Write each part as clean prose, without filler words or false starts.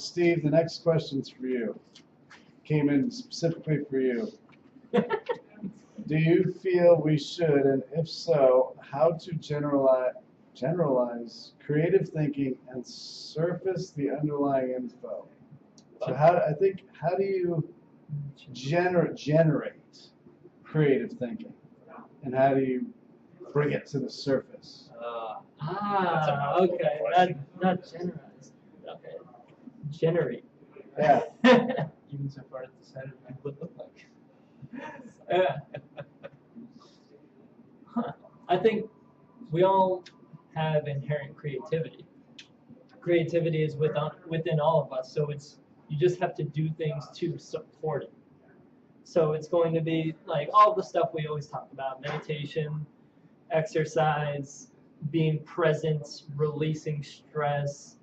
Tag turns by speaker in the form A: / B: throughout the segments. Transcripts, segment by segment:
A: Steve, the next question's for you. Came in specifically for you. Do you feel we should, and if so, how to generalize creative thinking and surface the underlying info? So how do you generate creative thinking, and how do you bring it to the surface?
B: Okay, not generalize. Okay, generate.
A: Yeah.
C: Even so far as decided what it would look like.
B: I think we all have inherent creativity. Creativity is within all of us, so you just have to do things to support it. So it's going to be like all the stuff we always talk about: meditation, exercise, being present, releasing stress,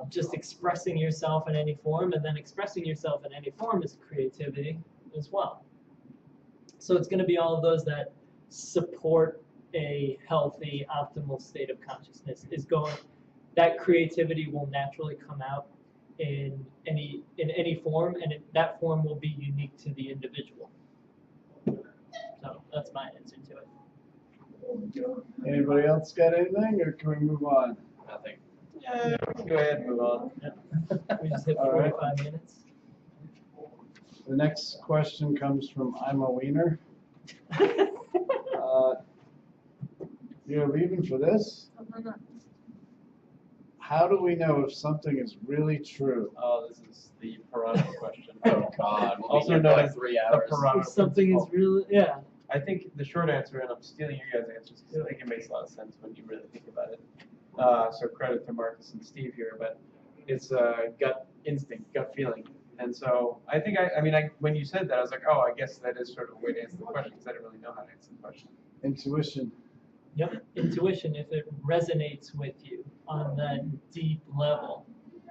B: just expressing yourself in any form, and then expressing yourself in any form is creativity as well. So it's going to be all of those that support a healthy, optimal state of consciousness. That creativity will naturally come out in any form, and that form will be unique to the individual. So that's my answer to it.
A: Anybody else got anything, or can we move on?
C: Nothing. Yeah, we can go ahead and move on.
B: Yeah. We just hit
A: All right.
B: 45 minutes.
A: The next question comes from I'm a Wiener. You're leaving for this? How do we know if something is really true?
C: Oh, this is the piranha question.
D: Oh God. We'll
C: Also
D: be here
C: known
D: for like
C: as
D: 3
C: the
D: hours.
C: piranha
B: If something is
C: principle.
B: really, yeah.
C: I think the short answer, and I'm stealing your guys' answers because I think it makes a lot of sense when you really think about it. So credit to Marcus and Steve here, but it's gut instinct, gut feeling. And so I think, when you said that, I was like, oh, I guess that is sort of a way to answer the question because I didn't really know how to answer the question.
A: Intuition.
B: Yep, intuition. If it resonates with you on that deep level,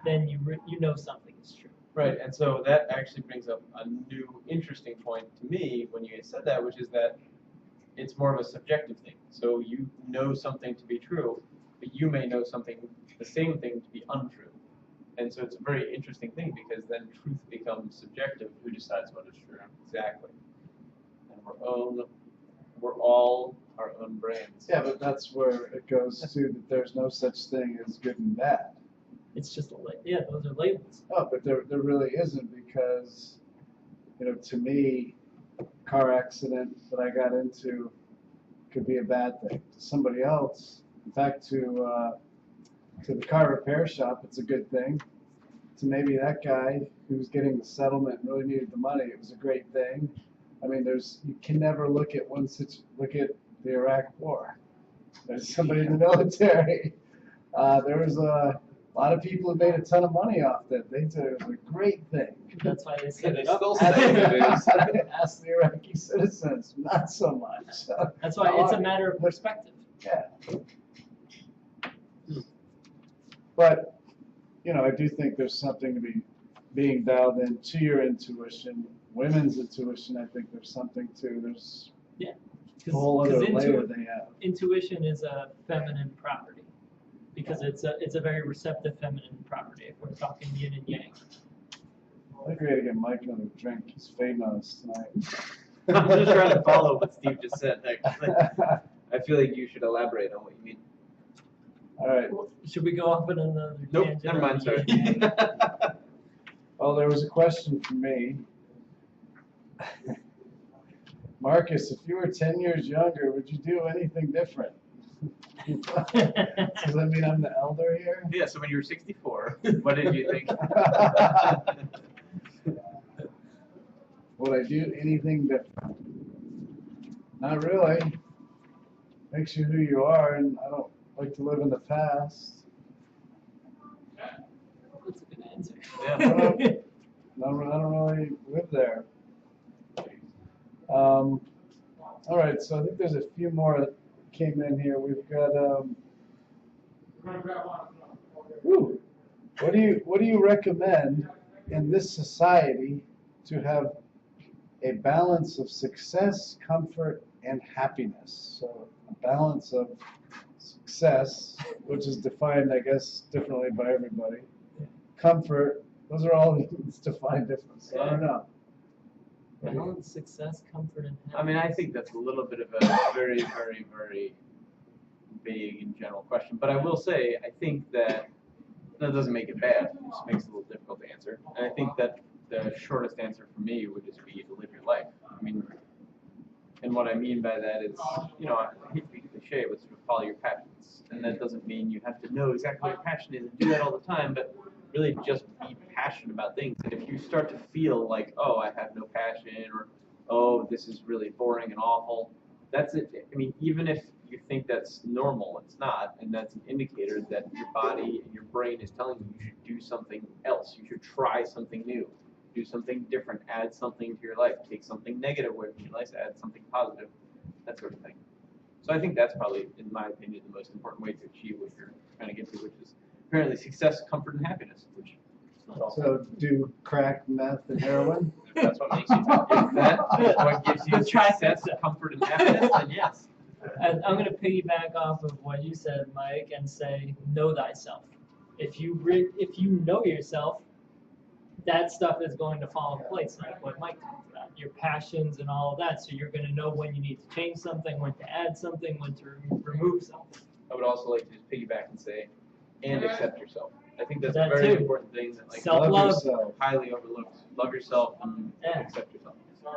B: then you know something is true.
C: Right, and so that actually brings up a new interesting point to me when you said that, which is that it's more of a subjective thing. So you know something to be true, but you may know something, the same thing, to be untrue. And so it's a very interesting thing because then truth becomes subjective.
D: Who decides what is true?
C: Exactly. And we're all our own brains.
A: Yeah, but that's where it goes to that there's no such thing as good and bad.
B: It's just those are labels.
A: Oh, but there really isn't, because, to me, car accident that I got into could be a bad thing. To somebody else, in fact, to the car repair shop, it's a good thing. To maybe that guy who's getting the settlement and really needed the money, it was a great thing. I mean, you can never look at look at the Iraq War. There's somebody in the military. There was a lot of people who made a ton of money off that. They said it was a great thing.
B: That's why they set
D: They
B: it up.
D: still say it is.
A: Ask the Iraqi citizens, not so much.
B: That's why it's a matter of perspective.
A: Yeah. But, I do think there's something to be being dialed into your intuition. Women's intuition, I think there's something to. There's a whole other layer they have.
B: Intuition is a feminine property because it's a very receptive feminine property if we're talking yin and yang.
A: I think we gotta get Mike another drink. He's fading on us tonight.
C: I'm just trying to follow what Steve just said. Actually. I feel like you should elaborate on what you mean.
A: All right.
B: Should we go off on another
C: Nope,
B: tangent?
C: never mind, sorry.
A: Well, there was a question for me. Marcus, if you were 10 years younger, would you do anything different? Does that mean I'm the elder here?
C: Yeah, so when you were 64, what did you think?
A: Would I do anything different? Not really. Makes you who you are, and I don't like to live in the past.
B: That's a good answer.
A: I don't really live there. All right, so I think there's a few more that came in here. We've got. What do you recommend in this society to have a balance of success, comfort, and happiness? So a balance of success, which is defined, I guess, differently by everybody. comfort. Those are all defined different. So I don't know.
B: Balance, success, comfort, and happiness.
C: I mean, I think that's a little bit of a very, very, very vague and general question. But I will say, I think that doesn't make it bad. It just makes it a little difficult to answer. And I think that the shortest answer for me would just be to live your life. I mean, and what I mean by that is, you know, I hate to be cliche, but sort of follow your passions. And that doesn't mean you have to know exactly what your passion is and do that all the time, but really just be passionate about things. And if you start to feel like, oh, I have no passion, or, oh, this is really boring and awful, that's it. I mean, even if you think that's normal, it's not, and that's an indicator that your body and your brain is telling you should do something else. You should try something new, do something different, add something to your life, take something negative away from your life, add something positive, that sort of thing. So I think that's probably, in my opinion, the most important way to achieve what you're trying to get to, which is apparently success, comfort, and happiness. Which
A: So do crack, meth, and heroin?
D: If that's what makes you happy.
C: if that is what gives you
B: Let's try
C: success,
B: that.
C: comfort, and happiness, then yes.
B: And I'm going to piggyback off of what you said, Mike, and say, know thyself. If you know yourself, that stuff is going to fall in place, like what Mike talked about, your passions and all of that. So you're going to know when you need to change something, when to add something, when to remove something.
C: I would also like to just piggyback and say, and accept yourself. I think that's a
B: That
C: very
B: too.
C: important thing that like
B: Self-love.
A: Love yourself.
C: highly overlooked. Love yourself and
B: Yeah.
C: accept yourself.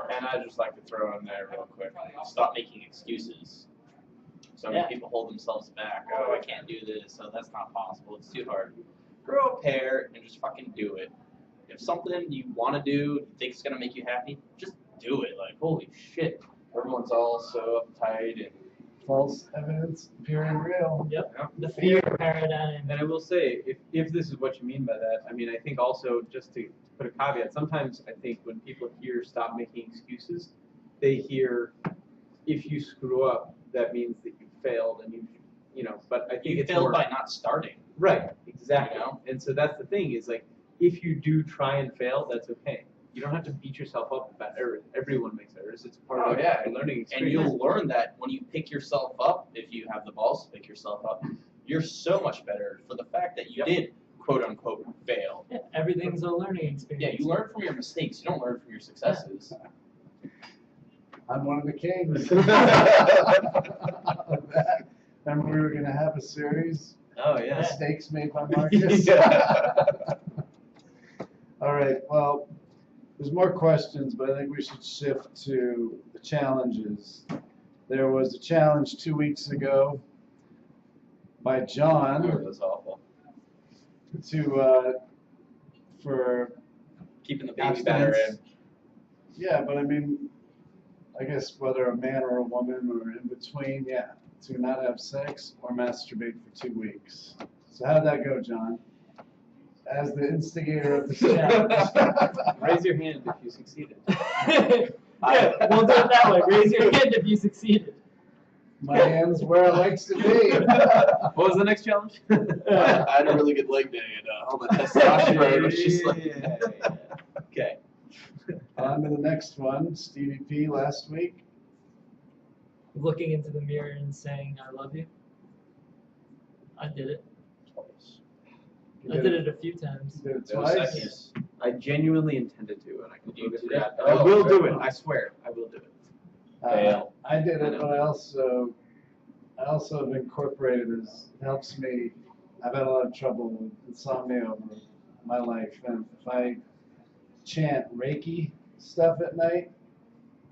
D: And I'd just like to throw in there real quick, stop making excuses. So many
B: Yeah.
D: people hold themselves back. Oh, I can't do this. Oh, that's not possible. It's too hard. Grow a pair and just fucking do it. If something you want to do, you think it's going to make you happy, just do it. Like, holy shit. Everyone's all so uptight and
A: False evidence, pure and real.
B: Yep.
C: Yeah.
B: The fear paradigm.
C: And I will say, if this is what you mean by that, I mean, I think also, just to put a caveat, sometimes I think when people hear stop making excuses, they hear, if you screw up, that means that you failed and you know, but I think
D: you
C: it's
D: failed
C: more,
D: by not starting.
C: right, exactly.
D: You know?
C: And so that's the thing is like, if you do try and fail, that's okay. You don't have to beat yourself up about errors. Everyone makes errors. It's part of
D: yeah.
C: the learning
D: And
C: experience.
D: you'll learn that when you pick yourself up, if you have the balls to pick yourself up, you're so much better for the fact that you did, quote unquote, fail.
B: Yeah, everything's a learning experience.
D: Yeah, you learn from your mistakes. You don't learn from your successes.
A: I'm one of the kings. Remember we were going to have a series,
C: Oh yeah.
A: Mistakes Made by Marcus? All right, well, there's more questions, but I think we should shift to the challenges. There was a challenge 2 weeks ago by
D: Oh,
A: John
D: that's awful.
A: for
D: Keeping the baby batter in.
A: yeah, but I mean, I guess whether a man or a woman or in between, yeah, to not have sex or masturbate for 2 weeks. So how'd that go, John? As the instigator of the challenge.
C: Raise your hand if you succeeded.
B: Yeah, we'll do it that way. Raise your hand if you succeeded.
A: My hand's where it likes to be.
C: What was the next challenge?
D: I had a really good leg day, and all the testosterone was just like.
C: Yeah. Okay.
A: On to the next one, Stevie P last week.
B: Looking into the mirror and saying, I love you. I did it.
A: You
B: I did it a few times.
A: You did it
D: Those
A: twice.
D: seconds.
C: I genuinely intended to, and I can
D: You
C: prove it
D: did
C: for
D: it?
C: that. I
D: Oh,
C: will do
D: very
C: it.
D: well.
C: I swear, I will do it.
D: Fail.
A: I did it, but I also have incorporated as it helps me. I've had a lot of trouble with insomnia over my life, and if I chant Reiki stuff at night,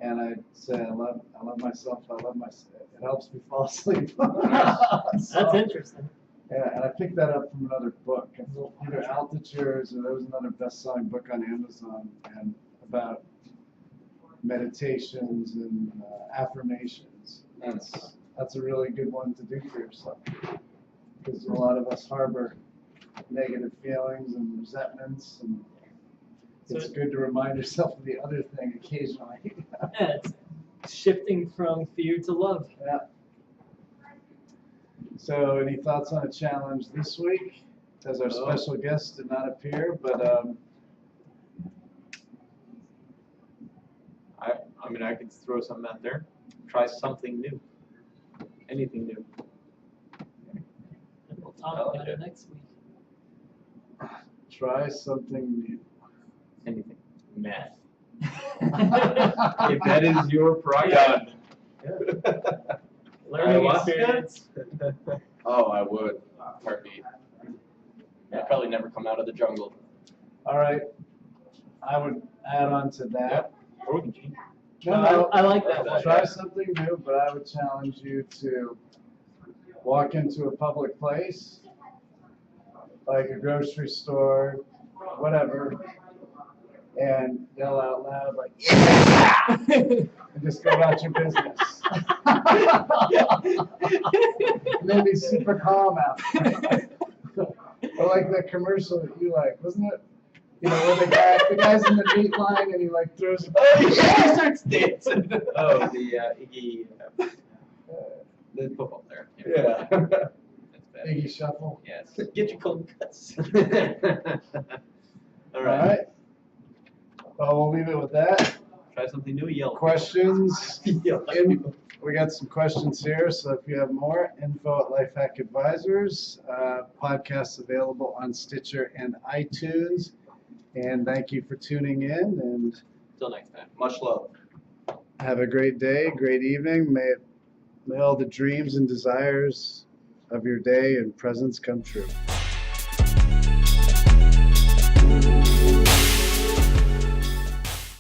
A: and I say I love myself, it helps me fall asleep.
B: That's interesting.
A: Yeah, and I picked that up from another book, either Altitudes or there was another best-selling book on Amazon and about meditations and affirmations. That's a really good one to do for yourself because a lot of us harbor negative feelings and resentments, and it's
B: So-
A: good to remind yourself of the other thing occasionally.
B: Yeah, it's shifting from fear to love.
A: Yeah. So, any thoughts on a challenge this week? As our special guest did not appear, but
C: I mean, I could throw something out there. Try something new. Anything new.
B: And we'll talk about it next week.
A: Try something new.
C: Anything.
D: Meth.
C: If that is your prerogative.
B: Learning
C: Ayahuasca?
B: experience.
D: Oh, I would. Heartbeat. I'd probably never come out of the jungle.
A: All right. I would add on to that.
D: Or we can change.
B: No, I like that one.
A: Try something new, but I would challenge you to walk into a public place, like a grocery store, whatever, and yell out loud like, "Yeah!" and just go about your business. And then be super calm after. Or like that commercial that you like, wasn't it? You know, where the guy's in the meat line and he like throws a
D: Oh, yeah, starts dancing.
C: Oh, the Iggy, the football player.
A: Yeah.
C: That's bad.
A: Iggy Shuffle.
C: Yes.
D: Get your cold cuts.
A: All right. Well, we'll leave it with that.
C: Try something new, yell.
A: Questions?
C: Yell.
A: We got some questions here, so if you have more, info@Lifehack Advisors. Podcasts available on Stitcher and iTunes. And thank you for tuning in, and
D: Till next time. Much love.
A: have a great day, great evening. May all the dreams and desires of your day and presence come true.